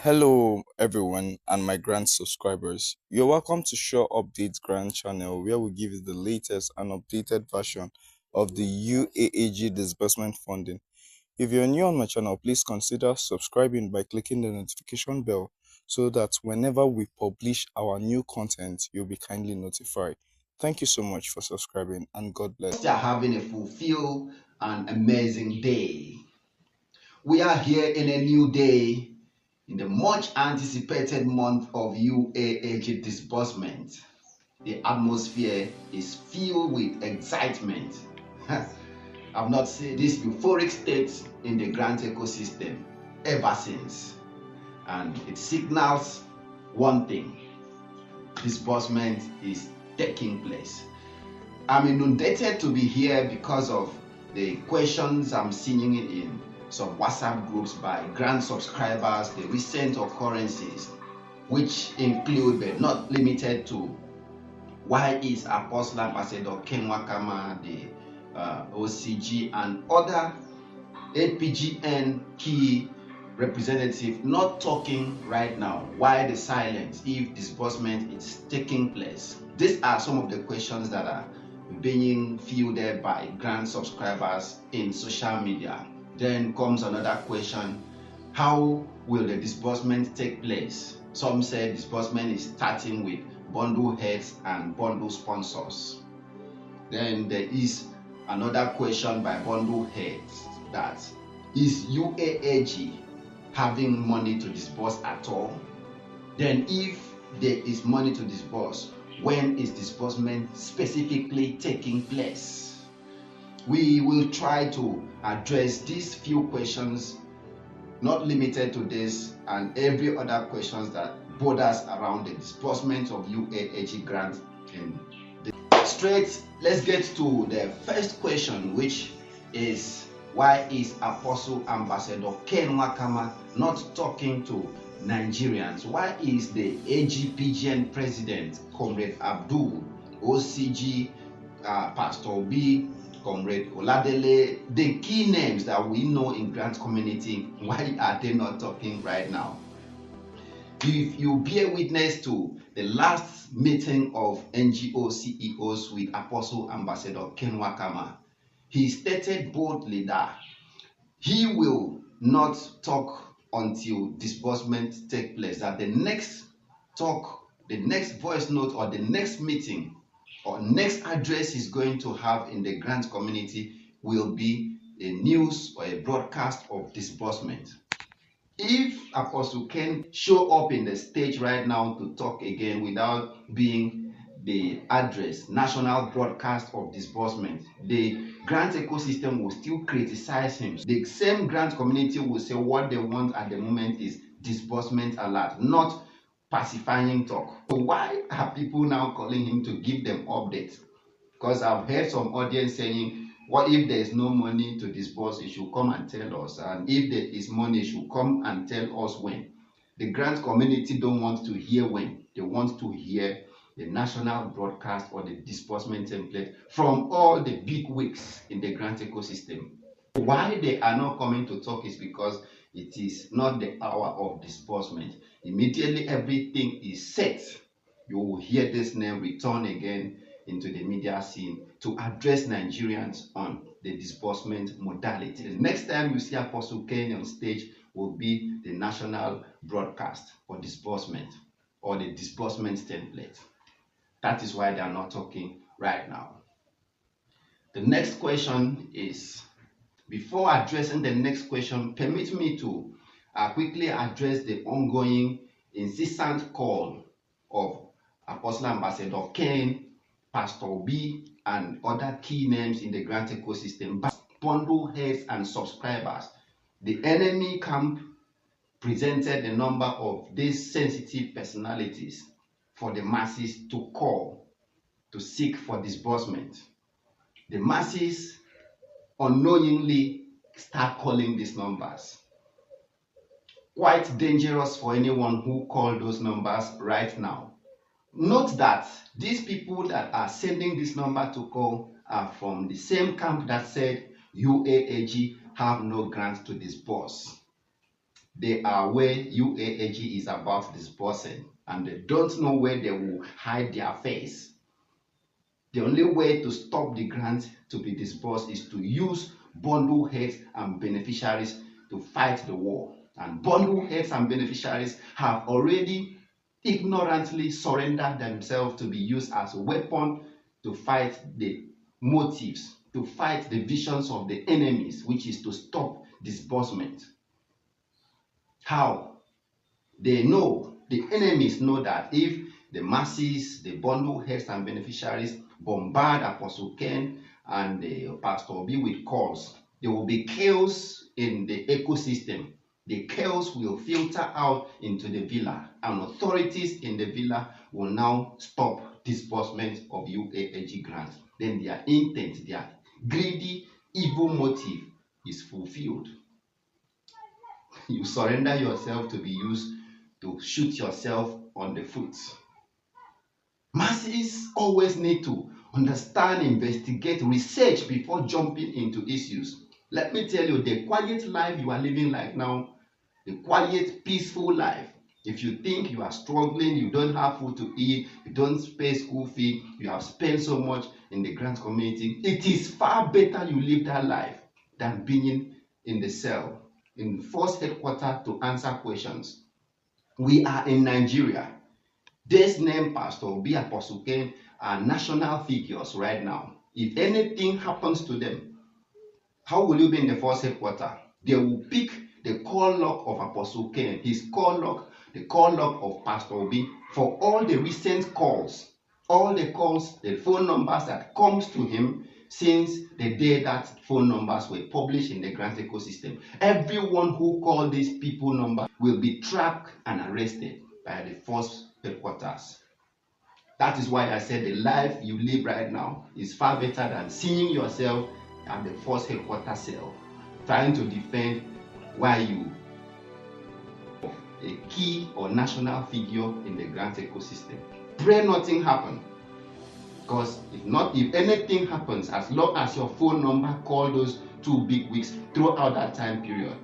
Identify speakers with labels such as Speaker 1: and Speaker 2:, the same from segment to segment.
Speaker 1: Hello everyone and my grant subscribers. You're welcome to Sure Updates Grant channel where we give you the latest and updated version of the UAAG disbursement funding. If you're new on my channel, please consider subscribing by clicking the notification bell so that whenever we publish our new content, you'll be kindly notified. Thank you so much for subscribing and God bless.
Speaker 2: They are having a fulfilled and amazing day. We are here in a new day in the much anticipated month of UAAG disbursement. The atmosphere is filled with excitement. I've not seen this euphoric state in the grant ecosystem ever since. And it signals one thing: disbursement is taking place. I'm inundated to be here because of the questions I'm seeing in some WhatsApp groups by grant subscribers, the recent occurrences, which include but not limited to why is Apostle Ambassador Ken Wakama, the OCG, and other AGPGN key representative not talking right now? Why the silence if disbursement is taking place? These are some of the questions that are being fielded by grant subscribers in social media. Then comes another question: how will the disbursement take place? Some say disbursement is starting with bundle heads and bundle sponsors. Then there is another question by bundle heads: that is UAAG having money to disburse at all? Then if there is money to disburse, when is disbursement specifically taking place? We will try to address these few questions, not limited to this, and every other questions that borders around the disbursement of UAAG grant. Straight, let's get to the first question, which is: why is Apostle Ambassador Ken Wakama not talking to Nigerians? Why is the AGPGN president, Comrade Abdul, OCG, Pastor Obi, Comrade Oladele, the key names that we know in grant community, why are they not talking right now? If you bear witness to the last meeting of NGO CEOs with Apostle Ambassador Ken Wakama, he stated boldly that he will not talk until disbursement take place, that the next talk, the next voice note, or the next meeting or next address he's going to have in the grant community will be a news or a broadcast of disbursement. If Apostle Ken show up in the stage right now to talk again without being the address, national broadcast of disbursement, the grant ecosystem will still criticize him. The same grant community will say what they want at the moment is disbursement alert, not pacifying talk. So why are people now calling him to give them updates? Because I've heard some audience saying, what if there is no money to disburse? You should come and tell us. And if there is money, you should come and tell us when. The grant community don't want to hear when. They want to hear the national broadcast or the disbursement template from all the big wigs in the grant ecosystem. Why they are not coming to talk is because it is not the hour of disbursement. Immediately everything is set, you will hear this name return again into the media scene to address Nigerians on the disbursement modality. The next time you see Apostle Ken on stage will be the national broadcast for disbursement or the disbursement template. That is why they are not talking right now. The next question is, before addressing the next question, permit me to quickly address the ongoing incessant call of Apostle Ambassador Ken, Pastor Obi, and other key names in the grant ecosystem, bundle heads and subscribers. The enemy camp presented a number of these sensitive personalities for the masses to call, to seek for disbursement. The masses unknowingly start calling these numbers. Quite dangerous for anyone who call those numbers right now. Note that these people that are sending this number to call are from the same camp that said UAAG have no grant to disburse. They are where UAAG is about disbursing, and they don't know where they will hide their face. The only way to stop the grant to be disbursed is to use bundle heads and beneficiaries to fight the war. And bundle heads and beneficiaries have already ignorantly surrendered themselves to be used as a weapon to fight the motives, to fight the visions of the enemies, which is to stop disbursement. How? They know, the enemies know that if the masses, the bundle heads and beneficiaries bombard Apostle Ken and Pastor Obi with calls, there will be chaos in the ecosystem. The chaos will filter out into the villa, and authorities in the villa will now stop disbursement of UAAG grants. Then their intent, their greedy, evil motive is fulfilled. You surrender yourself to be used to shoot yourself on the foot. Masses always need to understand, investigate, research before jumping into issues. Let me tell you, the quiet life you are living right now, the quiet, peaceful life, if you think you are struggling, you don't have food to eat, you don't pay school fee, you have spent so much in the grant community, it is far better you live that life than being in the cell, in the first headquarters to answer questions. We are in Nigeria. This name Pastor Obi, Apostle Ken are national figures right now. If anything happens to them, how will you be in the first headquarters? They will pick the call log of Apostle Ken, his call log, the call log of Pastor Obi for all the recent calls, all the calls, the phone numbers that comes to him since the day that phone numbers were published in the grant ecosystem. Everyone who called these people number will be tracked and arrested by the first headquarters. That is why I said the life you live right now is far better than seeing yourself at the first headquarters cell, trying to defend why you a key or national figure in the grant ecosystem. Pray nothing happen. Because if anything happens, as long as your phone number call those 2 big weeks throughout that time period,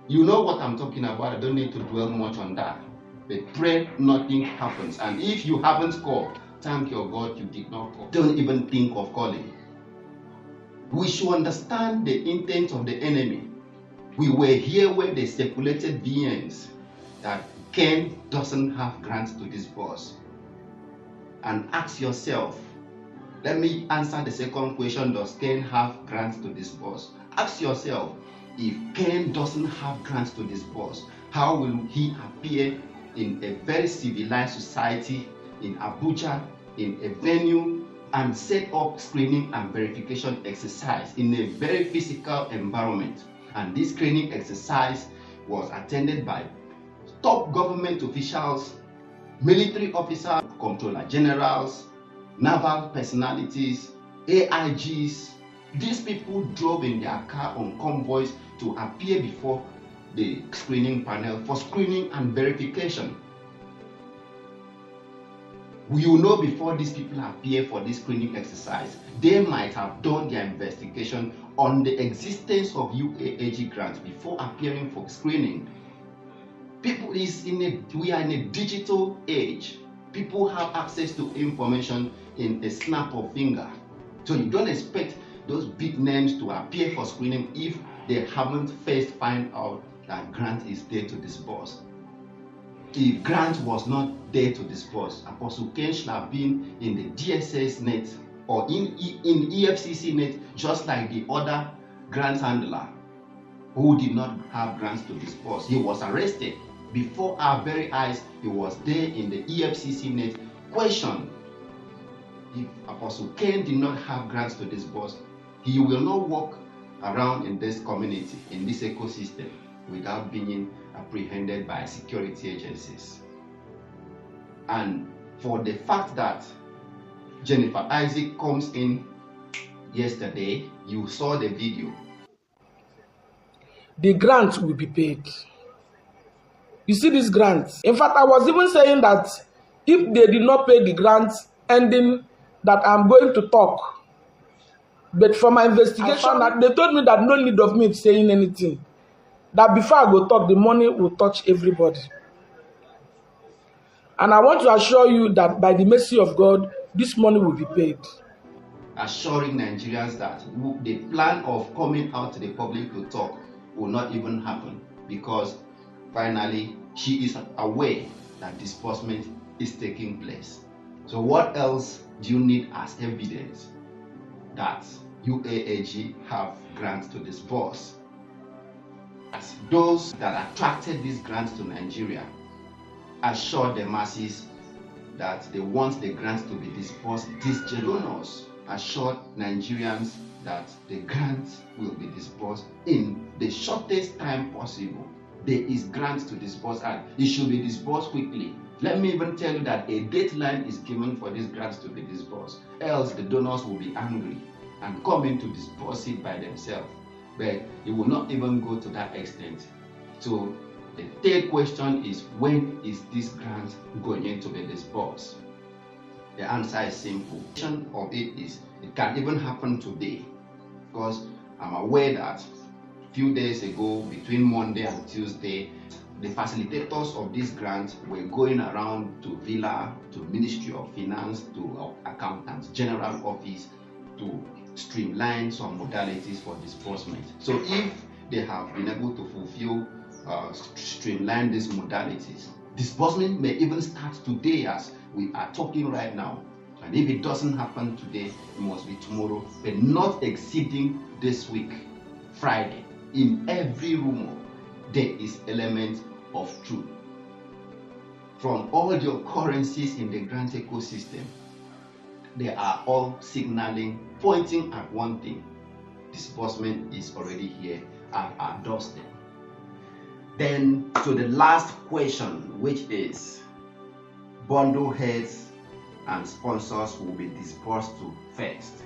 Speaker 2: you know what I'm talking about. I don't need to dwell much on that. But pray nothing happens. And if you haven't called, thank your God you did not call. Don't even think of calling. We should understand the intent of the enemy. We were here when they circulated VNs that Ken doesn't have grants to disburse. And ask yourself, let me answer the second question, does Ken have grants to disburse? Ask yourself, if Ken doesn't have grants to disburse, how will he appear in a very civilized society in Abuja, in a venue, and set up screening and verification exercise in a very physical environment? And this screening exercise was attended by top government officials, military officers, comptroller generals, naval personalities, AIGs. These people drove in their car on convoys to appear before the screening panel for screening and verification. You know, before these people appear for this screening exercise, they might have done their investigation on the existence of UAAG grants before appearing for screening. We are in a digital age. People have access to information in a snap of finger. So you don't expect those big names to appear for screening if they haven't first find out that grant is there to disburse. If grant was not there to disburse, Apostle Ken should have been in the DSS net or in EFCC net, just like the other grant handler who did not have grants to disburse. He was arrested before our very eyes. He was there in the EFCC net. Question: if Apostle Ken did not have grants to disburse, he will not walk around in this community, in this ecosystem, without being apprehended by security agencies. And for the fact that Jennifer Isaac comes in yesterday, you saw the video.
Speaker 3: The grant will be paid. You see this grant. In fact, I was even saying that if they did not pay the grant ending, that I'm going to talk. But for my investigation, that they told me that no need of me saying anything. that before I go talk, the money will touch everybody. And I want to assure you that by the mercy of God, this money will be paid.
Speaker 2: Assuring Nigerians that the plan of coming out to the public to talk will not even happen, because finally she is aware that disbursement is taking place. So what else do you need as evidence that UAAG have grants to disburse? As those that attracted these grants to Nigeria assure the masses that they want the grants to be disbursed. These donors assured Nigerians that the grants will be disbursed in the shortest time possible. There is grants to disburse and it should be disbursed quickly. Let me even tell you that a deadline is given for these grants to be disbursed, else the donors will be angry and come in to disburse it by themselves. But it will not even go to that extent. So the third question is, when is this grant going to be disbursed? The answer is simple. The question of it is, it can even happen today, because I'm aware that a few days ago, between Monday and Tuesday, the facilitators of this grant were going around to Villa, to Ministry of Finance, to Accountants General Office to streamline some modalities for disbursement. So if they have been able to fulfill streamline these modalities, disbursement may even start today as we are talking right now. And if it doesn't happen today, it must be tomorrow, but not exceeding this week, Friday. In every rumor, there is element of truth. From all the occurrences in the grant ecosystem, they are all signaling, pointing at one thing: disbursement is already here at our doorstep. Then to the last question, which is, bundle heads and sponsors will be disbursed to first.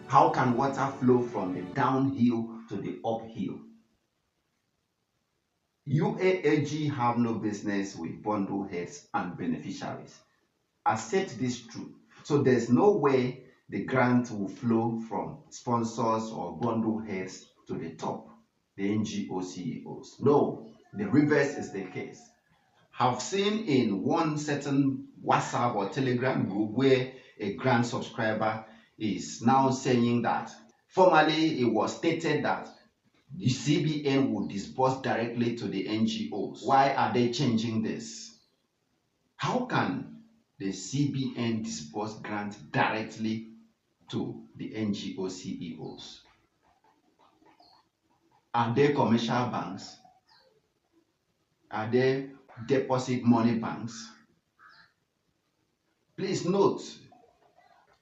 Speaker 2: How can water flow from the downhill to the uphill? UAAG have no business with bundle heads and beneficiaries. Accept this truth. So there's no way the grant will flow from sponsors or bundle heads to the top, the NGO CEOs. No, the reverse is the case. I've seen in one certain WhatsApp or Telegram group where a grant subscriber is now saying that formerly it was stated that the CBN would disburse directly to the NGOs. Why are they changing this? How can the CBN disburse grants directly to the NGO CEOs? Are they commercial banks? Are they deposit money banks? Please note,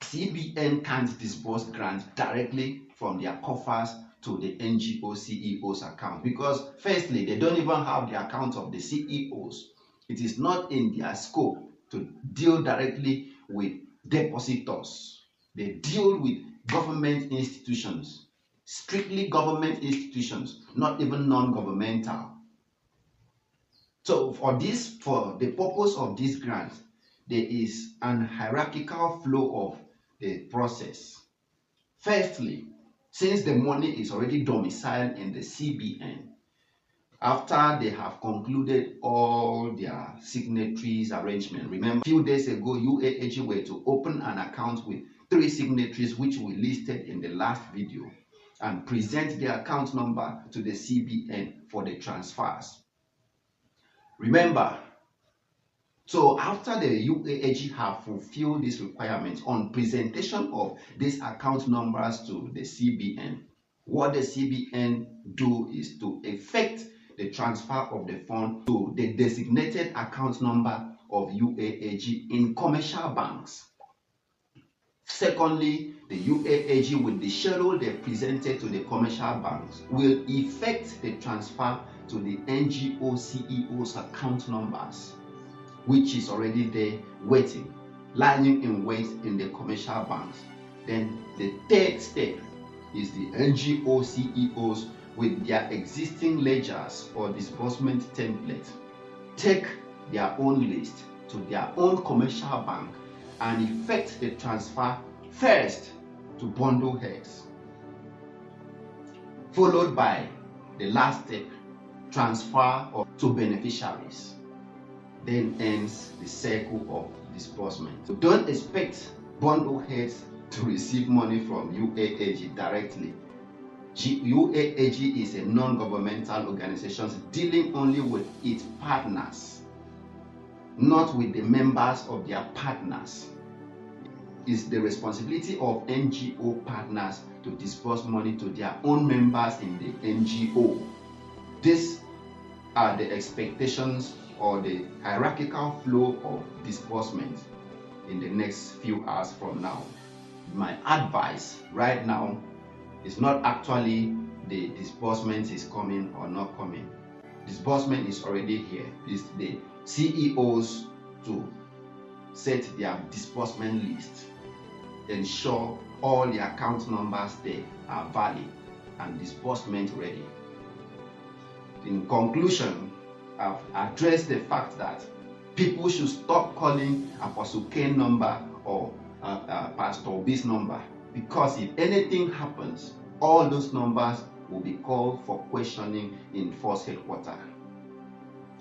Speaker 2: CBN can't disburse grants directly from their coffers to the NGO CEOs account, because firstly, they don't even have the account of the CEOs. It is not in their scope to deal directly with depositors. They deal with government institutions, strictly government institutions, not even non-governmental. So for the purpose of this grant, there is an hierarchical flow of the process. Firstly, since the money is already domiciled in the CBN, after they have concluded all their signatories arrangement, remember a few days ago UAAG were to open an account with 3 signatories, which we listed in the last video, and present their account number to the CBN for the transfers. Remember, so after the UAAG have fulfilled this requirement on presentation of these account numbers to the CBN, what the CBN do is to effect the transfer of the fund to the designated account number of UAAG in commercial banks. Secondly, the UAAG, with the schedule they presented to the commercial banks, will effect the transfer to the NGO CEOs account numbers, which is already there waiting, lying in wait in the commercial banks. Then the third step is the NGO CEOs with their existing ledgers or disbursement template take their own list to their own commercial bank and effect the transfer first to bundle heads, followed by the last step, transfer to beneficiaries. Then ends the circle of disbursement. So don't expect bundle heads to receive money from UAAG directly. UAAG is a non-governmental organization dealing only with its partners, not with the members of their partners. It's the responsibility of NGO partners to disburse money to their own members in the NGO. These are the expectations or the hierarchical flow of disbursement in the next few hours from now. My advice right now is not actually the disbursement is coming or not coming. Disbursement is already here. It's the CEOs to set their disbursement list, ensure all the account numbers there are valid and disbursement ready. In conclusion, I've addressed the fact that people should stop calling Apostle Ken number or Pastor Obi's number, because if anything happens, all those numbers will be called for questioning in force headquarters.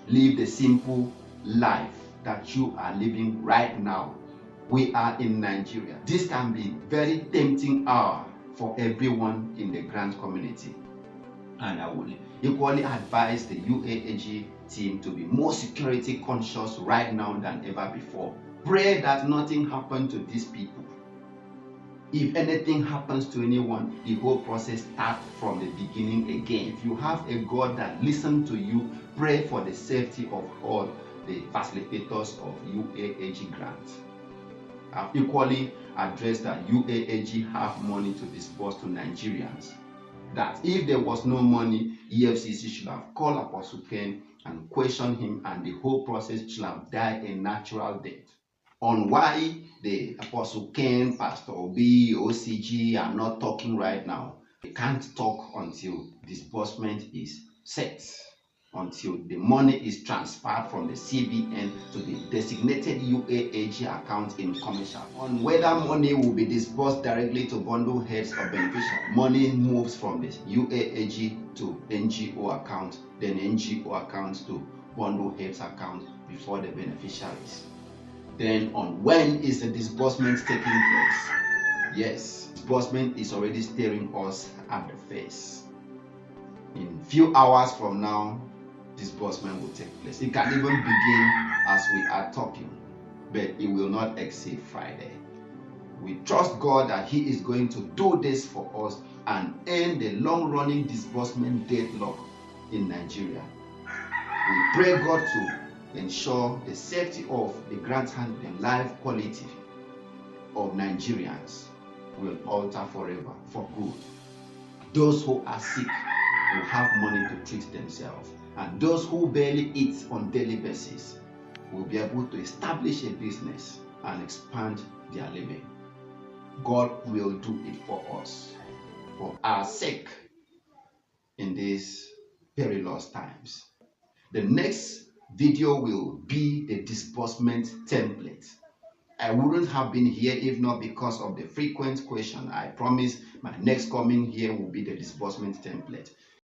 Speaker 2: Live the simple life that you are living right now. We are in Nigeria. This can be very tempting hour for everyone in the grant community. And I would equally advise the UAAG team to be more security conscious right now than ever before. Pray that nothing happens to these people. If anything happens to anyone, the whole process starts from the beginning again. If you have a God that listens to you, pray for the safety of all the facilitators of UAAG grants. I've equally addressed that UAAG have money to disburse to Nigerians. That if there was no money, EFCC should have called Apostle Ken and questioned him, and the whole process should have died a natural death. On why the Apostle Ken, Pastor Obi, OCG are not talking right now. They can't talk until disbursement is set, until the money is transferred from the CBN to the designated UAAG account in commercial. On whether money will be disbursed directly to bundle heads or beneficiaries, money moves from the UAAG to NGO account, then NGO account to bundle heads account before the beneficiaries. Then on when is the disbursement taking place? Yes, disbursement is already staring us at the face. In few hours from now, disbursement will take place. It can even begin as we are talking, but it will not exceed Friday. We trust God that He is going to do this for us and end the long-running disbursement deadlock in Nigeria. We pray God to ensure the safety of the grant handling life quality of Nigerians will alter forever for good. Those who are sick will have money to treat themselves, and those who barely eat on daily basis will be able to establish a business and expand their living. God will do it for us, for our sake, in these perilous times. The next video will be the disbursement template. I wouldn't have been here if not because of the frequent question. I promise my next coming here will be the disbursement template.